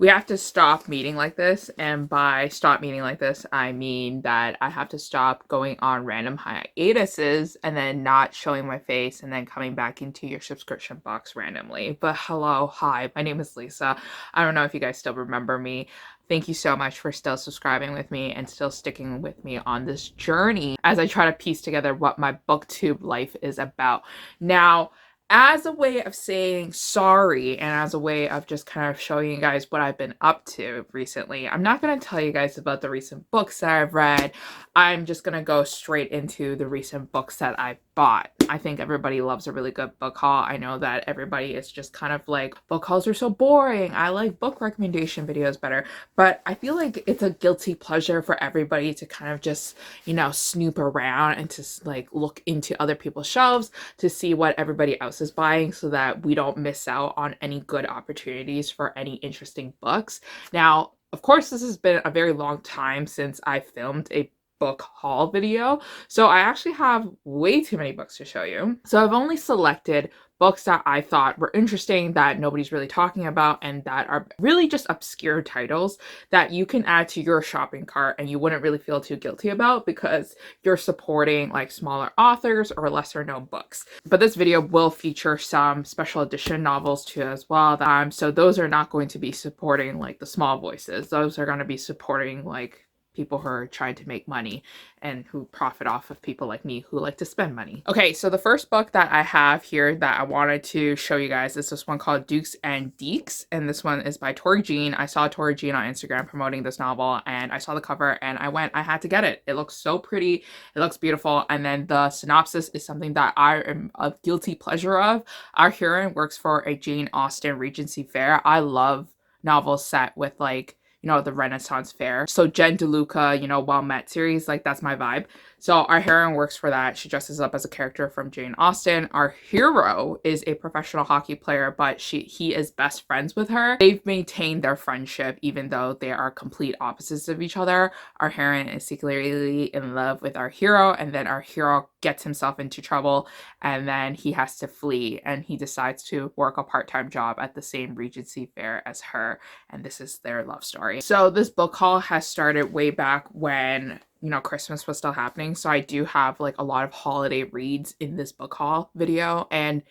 we have to stop meeting like this. And by stop meeting like this, I mean that I have to stop going on random hiatuses and then not showing my face and then coming back into your subscription box randomly. But hello, hi, my name is Lisa. I don't know if you guys still remember me. Thank you so much for still subscribing with me and still sticking with me on this journey as I try to piece together what my booktube life is about. Now, as a way of saying sorry and as a way of just kind of showing you guys what I've been up to recently, I'm not going to tell you guys about the recent books that I've read. I'm just going to go straight into the recent books that I've bought. I think everybody loves a really good book haul. I know that everybody is just kind of like, book hauls are so boring. I like book recommendation videos better. But I feel like it's a guilty pleasure for everybody to kind of just, you know, snoop around and to like look into other people's shelves to see what everybody else is buying so that we don't miss out on any good opportunities for any interesting books. Now, of course, this has been a very long time since I filmed a book haul video, so I actually have way too many books to show you. So I've only selected books that I thought were interesting, that nobody's really talking about, and that are really just obscure titles that you can add to your shopping cart and you wouldn't really feel too guilty about because you're supporting like smaller authors or lesser known books. But this video will feature some special edition novels too as well. So those are not going to be supporting like the small voices. Those are going to be supporting like people who are trying to make money and who profit off of people like me who like to spend money. Okay, so the first book that I have here that I wanted to show you guys is this one called Dukes and Dekes, and this one is by Tori Jean. I saw Tori Jean on Instagram promoting this novel and I saw the cover and I had to get it. It looks so pretty, it looks beautiful, and then the synopsis is something that I am a guilty pleasure of. Our heroine works for a Jane Austen Regency fair. I love novels set with like, you know, the Renaissance fair. So Jen DeLuca, you know, Well Met series, like that's my vibe. So our heroine works for that. She dresses up as a character from Jane Austen. Our hero is a professional hockey player, but he is best friends with her. They've maintained their friendship even though they are complete opposites of each other. Our heroine is secretly in love with our hero, and then our hero gets himself into trouble and then he has to flee and he decides to work a part-time job at the same Regency fair as her, and this is their love story. So this book haul has started way back when, you know, Christmas was still happening. So I do have like a lot of holiday reads in this book haul video and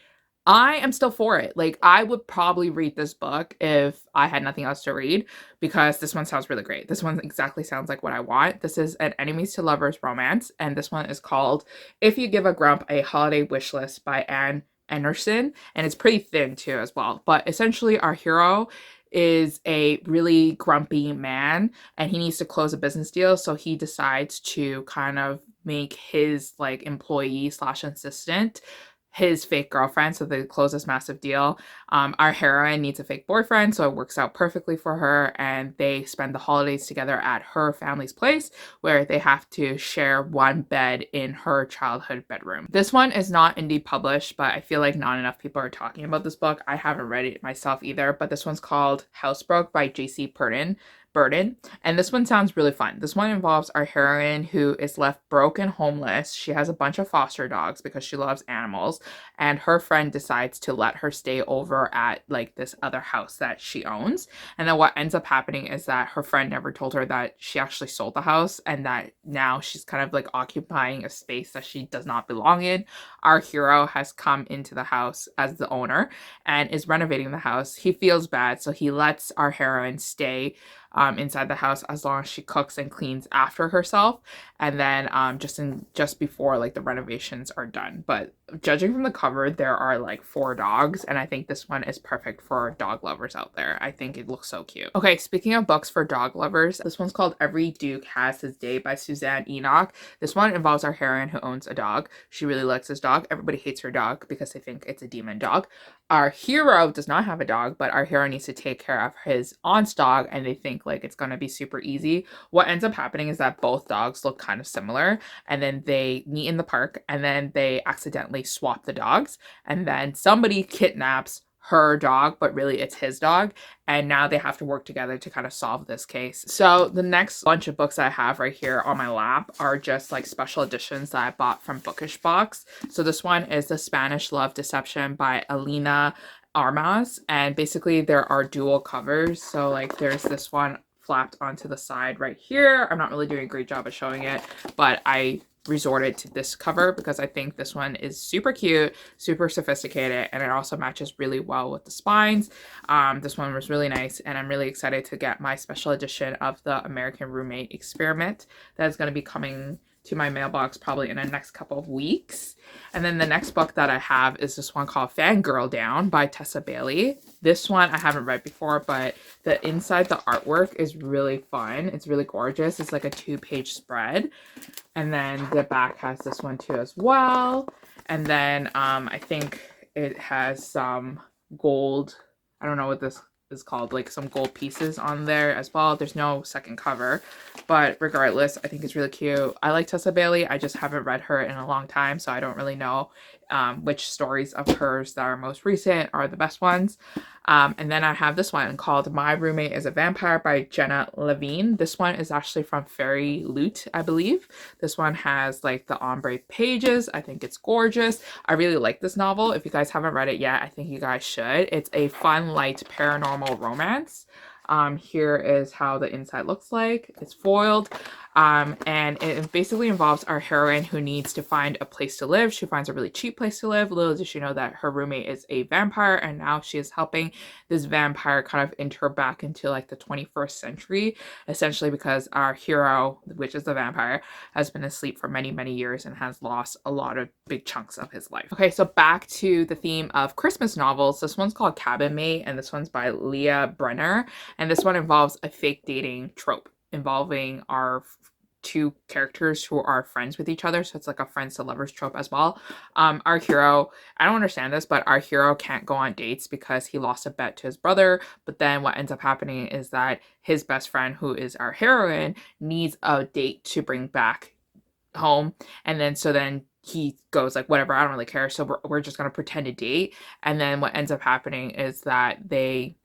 I am still for it. Like I would probably read this book if I had nothing else to read because this one sounds really great. This one exactly sounds like what I want. This is an enemies to lovers romance, and this one is called If You Give a Grump a Holiday Wish List by Anne Anderson, and it's pretty thin too as well. But essentially our hero is a really grumpy man and he needs to close a business deal, so he decides to kind of make his like employee slash assistant his fake girlfriend so they close this massive deal. Our heroine needs a fake boyfriend, so it works out perfectly for her, and they spend the holidays together at her family's place where they have to share one bed in her childhood bedroom. This one is not indie published, but I feel like not enough people are talking about this book. I haven't read it myself either, but this one's called Housebroke by J.C. Burden, and this one sounds really fun. This one involves our heroine who is left broke and homeless. She has a bunch of foster dogs because she loves animals, and her friend decides to let her stay over at like this other house that she owns. And then what ends up happening is that her friend never told her that she actually sold the house and that now she's kind of like occupying a space that she does not belong in. Our hero has come into the house as the owner and is renovating the house. He feels bad, so he lets our heroine stay inside the house as long as she cooks and cleans after herself, and then just before like the renovations are done. But judging from the cover, there are like 4 dogs, and I think this one is perfect for dog lovers out there. I think it looks so cute. Okay, speaking of books for dog lovers, this one's called Every Duke Has His Day by Suzanne Enoch. This one involves our heroine who owns a dog. She really likes this dog. Everybody hates her dog because they think it's a demon dog. Our hero does not have a dog, but our hero needs to take care of his aunt's dog, and they think like it's gonna be super easy. What ends up happening is that both dogs look kind of similar, and then they meet in the park, and then they accidentally swap the dogs, and then somebody kidnaps her dog, but really it's his dog, and now they have to work together to kind of solve this case. So the next bunch of books I have right here on my lap are just like special editions that I bought from Bookish Box. So this one is The Spanish Love Deception by Elena armas, and basically there are dual covers. So like there's this one flapped onto the side right here. I'm not really doing a great job of showing it, but I resorted to this cover because I think this one is super cute, super sophisticated, and it also matches really well with the spines. This one was really nice, and I'm really excited to get my special edition of the American Roommate Experiment that is going to be coming to my mailbox probably in the next couple of weeks. And then the next book that I have is this one called Fangirl Down by Tessa Bailey. This one I haven't read before, but the inside, the artwork is really fun. It's really gorgeous. It's like a 2-page spread. And then the back has this one too as well. And then I think it has some gold, I don't know what this is called, like some gold pieces on there as well. There's no second cover, but regardless, I think it's really cute. I like Tessa Bailey. I just haven't read her in a long time, so I don't really know which stories of hers that are most recent are the best ones. And then I have this one called My Roommate is a Vampire by Jenna Levine. This one is actually from Fairy Loot, I believe. This one has like the ombre pages. I think it's gorgeous. I really like this novel. If you guys haven't read it yet, I think you guys should. It's a fun, light paranormal romance. Here is how the inside looks like. It's foiled. And it basically involves our heroine who needs to find a place to live. She finds a really cheap place to live. Little does she know that her roommate is a vampire, and now she is helping this vampire kind of enter back into like the 21st century, essentially because our hero, which is the vampire, has been asleep for many, many years and has lost a lot of big chunks of his life. Okay, so back to the theme of Christmas novels. This one's called Cabin Mate, and this one's by Leah Brenner. And this one involves a fake dating trope involving our two characters who are friends with each other. So it's like a friends to lovers trope as well. Our hero, I don't understand this, but our hero can't go on dates because he lost a bet to his brother. But then what ends up happening is that his best friend, who is our heroine, needs a date to bring back home. And then he goes like, whatever, I don't really care. So we're just going to pretend to date. And then what ends up happening is that they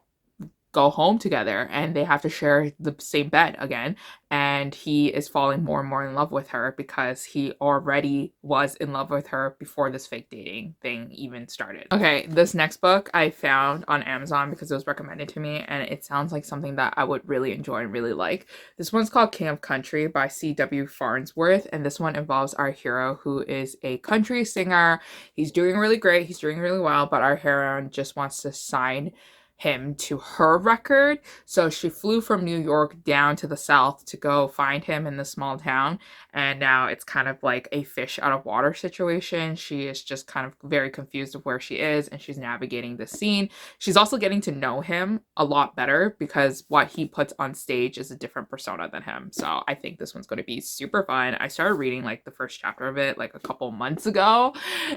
go home together and they have to share the same bed again, and he is falling more and more in love with her because he already was in love with her before this fake dating thing even started. Okay, this next book I found on Amazon because it was recommended to me, and it sounds like something that I would really enjoy and really like. This one's called King of Country by C.W. Farnsworth, and this one involves our hero who is a country singer. He's doing really great, he's doing really well, but our heroine just wants to sign him to her record. So she flew from New York down to the South to go find him in the small town. And now it's kind of like a fish out of water situation. She is just kind of very confused of where she is, and she's navigating the scene. She's also getting to know him a lot better because what he puts on stage is a different persona than him. So I think this one's going to be super fun. I started reading like the first chapter of it like a couple months ago,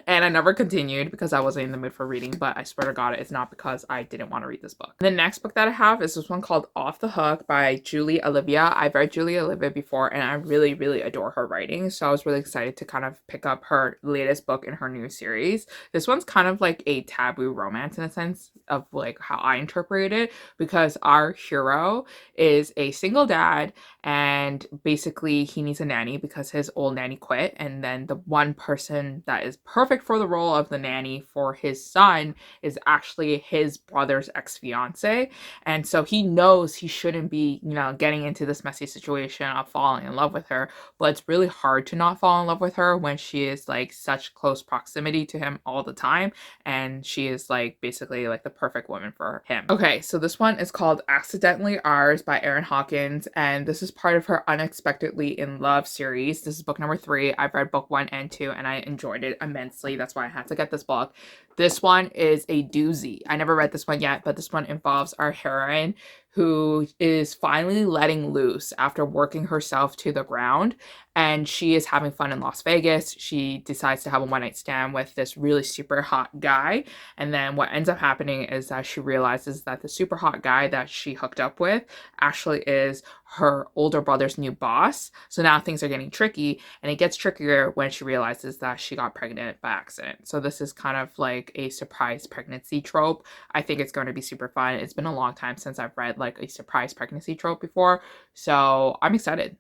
and I never continued because I wasn't in the mood for reading, but I swear to God, it's not because I didn't want to read this book. The next book that I have is this one called Off the Hook by Julie Olivia. I've read Julie Olivia before, and I really, really adore her writing, so I was really excited to kind of pick up her latest book in her new series. This one's kind of like a taboo romance in a sense of like how I interpret it, because our hero is a single dad, and basically he needs a nanny because his old nanny quit, and then the one person that is perfect for the role of the nanny for his son is actually his brother's ex-fiance. And so he knows he shouldn't be, getting into this messy situation of falling in love with her, but it's really hard to not fall in love with her when she is like such close proximity to him all the time, and she is like basically like the perfect woman for him. Okay, so this one is called Accidentally Ours by Erin Hawkins, and this is part of her Unexpectedly in Love series. This is book number 3. I've read book 1 and 2, and I enjoyed it immensely. That's why I had to get this book. This one is a doozy. I never read this one yet, but this one involves our heroine who is finally letting loose after working herself to the ground, and she is having fun in Las Vegas. She decides to have a one-night stand with this really super hot guy, and then what ends up happening is that she realizes that the super hot guy that she hooked up with actually is her older brother's new boss. So now things are getting tricky, and it gets trickier when she realizes that she got pregnant by accident. So this is kind of like a surprise pregnancy trope. I think it's going to be super fun. It's been a long time since I've read like a surprise pregnancy trope before, so I'm excited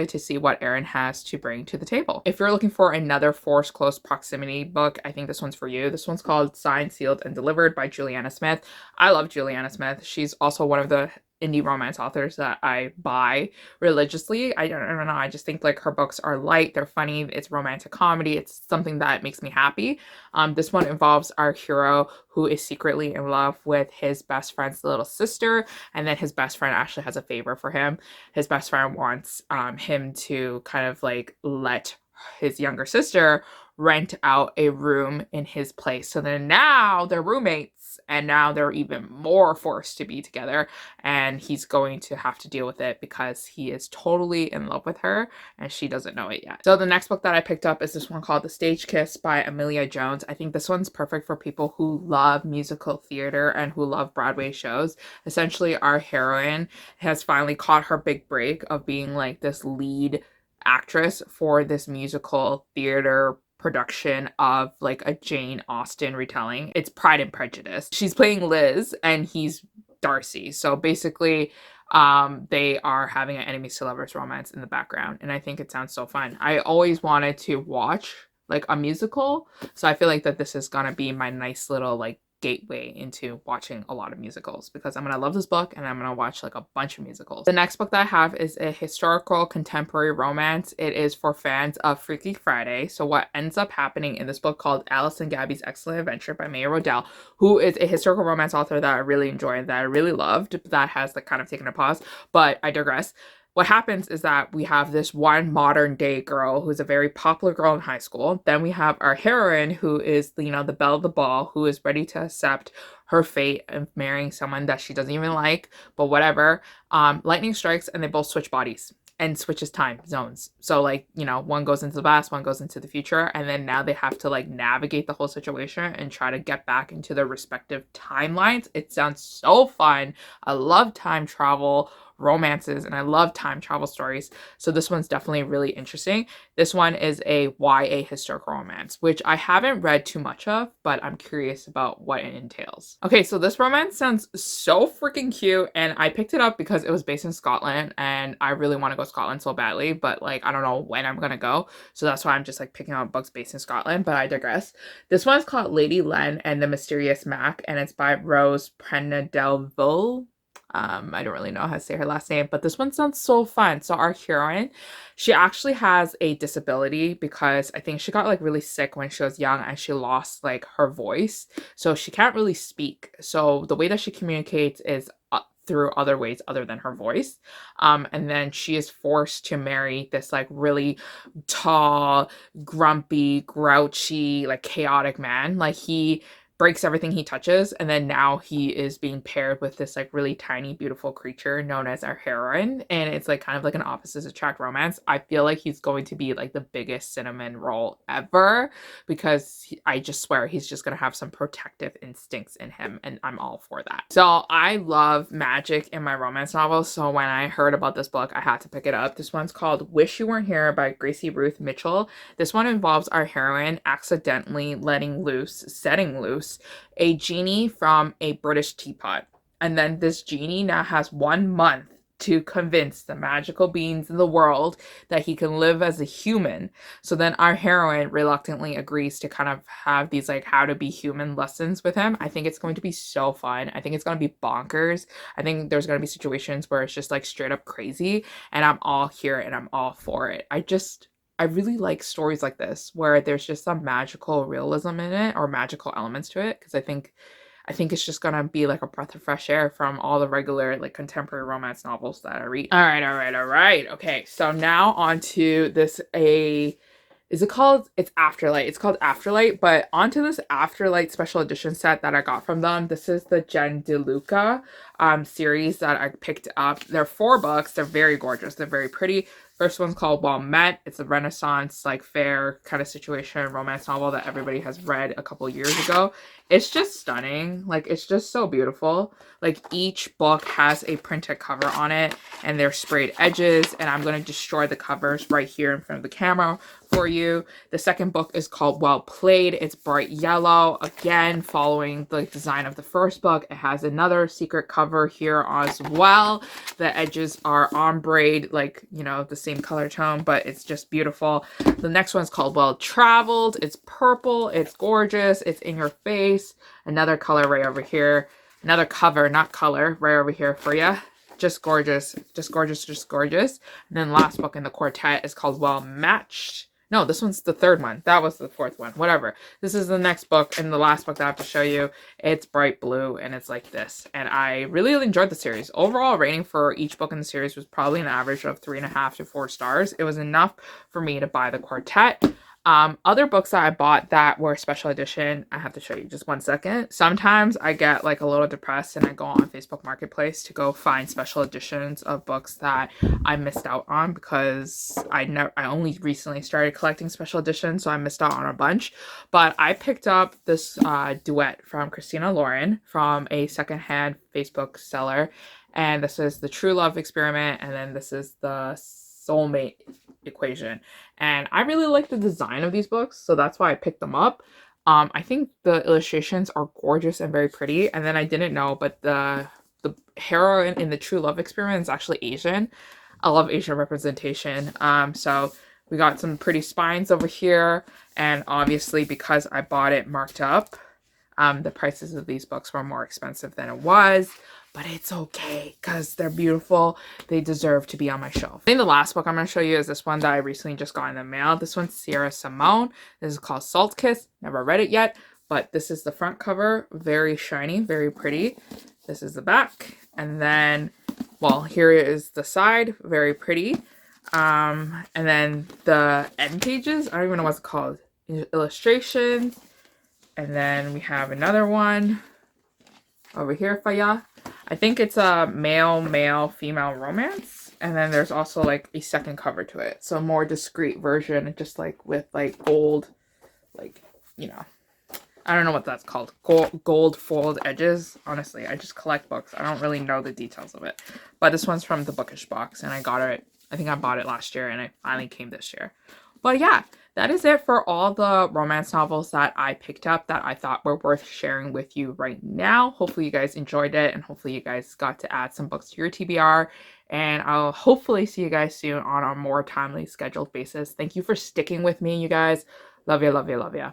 to see what Erin has has to bring to the table. If you're looking for another forced close proximity book, I think this one's for you. This one's called Signed, Sealed, and Delivered by Juliana Smith. I love Juliana Smith. She's also one of the indie romance authors that I buy religiously. I don't know. I just think like her books are light. They're funny. It's romantic comedy. It's something that makes me happy. This one involves our hero who is secretly in love with his best friend's little sister. And then his best friend actually has a favor for him. His best friend wants him to kind of like let his younger sister rent out a room in his place. So then now they're roommates and now they're even more forced to be together, and he's going to have to deal with it because he is totally in love with her and she doesn't know it yet. So the next book that I picked up is this one called The Stage Kiss by Amelia Jones. I think this one's perfect for people who love musical theater and who love Broadway shows. Essentially, our heroine has finally caught her big break of being like this lead actress for this musical theater production of like a Jane Austen retelling. It's Pride and Prejudice. She's playing Liz and he's Darcy. So basically, they are having an enemies to lovers romance in the background, and I think it sounds so fun. I always wanted to watch like a musical, so I feel like that this is gonna be my nice little like gateway into watching a lot of musicals, because I'm gonna love this book and I'm gonna watch like a bunch of musicals. The next book that I have is a historical contemporary romance. It is for fans of Freaky Friday. So what ends up happening in this book called Alice and Gabby's Excellent Adventure by Maya Rodell, who is a historical romance author that I really enjoy and that I really loved, that has like kind of taken a pause, but I digress. What happens is that we have this one modern day girl who's a very popular girl in high school. Then we have our heroine who is, you know, the belle of the ball, who is ready to accept her fate of marrying someone that she doesn't even like, but whatever. Lightning strikes and they both switch bodies and switches time zones. So like, you know, one goes into the past, one goes into the future, and then now they have to like navigate the whole situation and try to get back into their respective timelines. It sounds so fun. I love time travel romances and I love time travel stories, so this one's definitely really interesting. This one is a YA historical romance, which I haven't read too much of, but I'm curious about what it entails. Okay, so this romance sounds so freaking cute, and I picked it up because it was based in Scotland and I really want to go to Scotland so badly, but like I don't know when I'm gonna go, so that's why I'm just like picking up books based in Scotland, but I digress. This one's called Lady Len and the Mysterious Mac, and it's by Rose Prenedelville. I don't really know how to say her last name, but this one sounds so fun. So our heroine, she actually has a disability because I think she got like really sick when she was young and she lost like her voice. So she can't really speak. So the way that she communicates is through other ways other than her voice. And then she is forced to marry this like really tall, grumpy, grouchy, like chaotic man. Like he breaks everything he touches, and then now he is being paired with this like really tiny beautiful creature known as our heroine, and it's like kind of like an opposites attract romance. I feel like he's going to be like the biggest cinnamon roll ever, because I just swear he's just gonna have some protective instincts in him, and I'm all for that. So I love magic in my romance novels, so when I heard about this book I had to pick it up. This one's called Wish You Weren't Here by Gracie Ruth Mitchell. This one involves our heroine accidentally setting loose a genie from a British teapot. And then this genie now has 1 month to convince the magical beings in the world that he can live as a human. So then our heroine reluctantly agrees to kind of have these like how to be human lessons with him. I think it's going to be so fun. I think it's going to be bonkers. I think there's going to be situations where it's just like straight up crazy, and I'm all here and I'm all for it. I really like stories like this where there's just some magical realism in it or magical elements to it, because I think it's just gonna be like a breath of fresh air from all the regular like contemporary romance novels that I read. All right. Okay, so now on to this it's called Afterlight. It's called Afterlight, but onto this Afterlight special edition set that I got from them. This is the Jen DeLuca series that I picked up. They're 4 books. They're very gorgeous. They're very pretty. First one's called Well Met. It's a Renaissance, like fair kind of situation romance novel that everybody has read a couple years ago. It's just stunning. Like, it's just so beautiful. Like, each book has a printed cover on it, and they're sprayed edges, and I'm going to destroy the covers right here in front of the camera for you. The second book is called Well Played. It's bright yellow, again, following the design of the first book. It has another secret cover here as well. The edges are ombre, like, you know, the same color tone, but it's just beautiful. The next one's called Well Traveled. It's purple. It's gorgeous. It's in your face. Another color right over here. Another cover, not color, right over here for you. Just gorgeous. Just gorgeous. Just gorgeous. And then last book in the quartet is called Well Matched. No, this one's the third one. That was the fourth one. Whatever. This is the next book and the last book that I have to show you. It's bright blue and it's like this. And I really enjoyed the series. Overall rating for each book in the series was probably an average of 3.5 to 4 stars. It was enough for me to buy the quartet. Other books that I bought that were special edition, I have to show you just one second. Sometimes I get like a little depressed and I go on Facebook Marketplace to go find special editions of books that I missed out on because I only recently started collecting special editions, so I missed out on a bunch. But I picked up this duet from Christina Lauren from a secondhand Facebook seller, and this is The True Love Experiment, and then this is The Soulmate Equation. And I really like the design of these books, so that's why I picked them up. I think the illustrations are gorgeous and very pretty. And then I didn't know, but the heroine in The True Love Experiment is actually Asian. I love Asian representation. So we got some pretty spines over here, and obviously because I bought it marked up, the prices of these books were more expensive than it was. But it's okay because they're beautiful. They deserve to be on my shelf. I think the last book I'm going to show you is this one that I recently just got in the mail. This one's Sierra Simone. This is called Salt Kiss. Never read it yet, but this is the front cover. Very shiny, very pretty. This is the back. And then, well, here is the side. Very pretty. And then the end pages. I don't even know what's called. Illustrations. And then we have another one over here for ya. I think it's a male, female romance. And then there's also like a second cover to it. So a more discreet version, just like with like gold, like, you know, I don't know what that's called. Gold fold edges. Honestly, I just collect books. I don't really know the details of it. But this one's from the Bookish box and I got it. I think I bought it last year and it finally came this year. But yeah, that is it for all the romance novels that I picked up that I thought were worth sharing with you right now. Hopefully you guys enjoyed it and hopefully you guys got to add some books to your TBR. And I'll hopefully see you guys soon on a more timely scheduled basis. Thank you for sticking with me, you guys. Love you, love you, love you.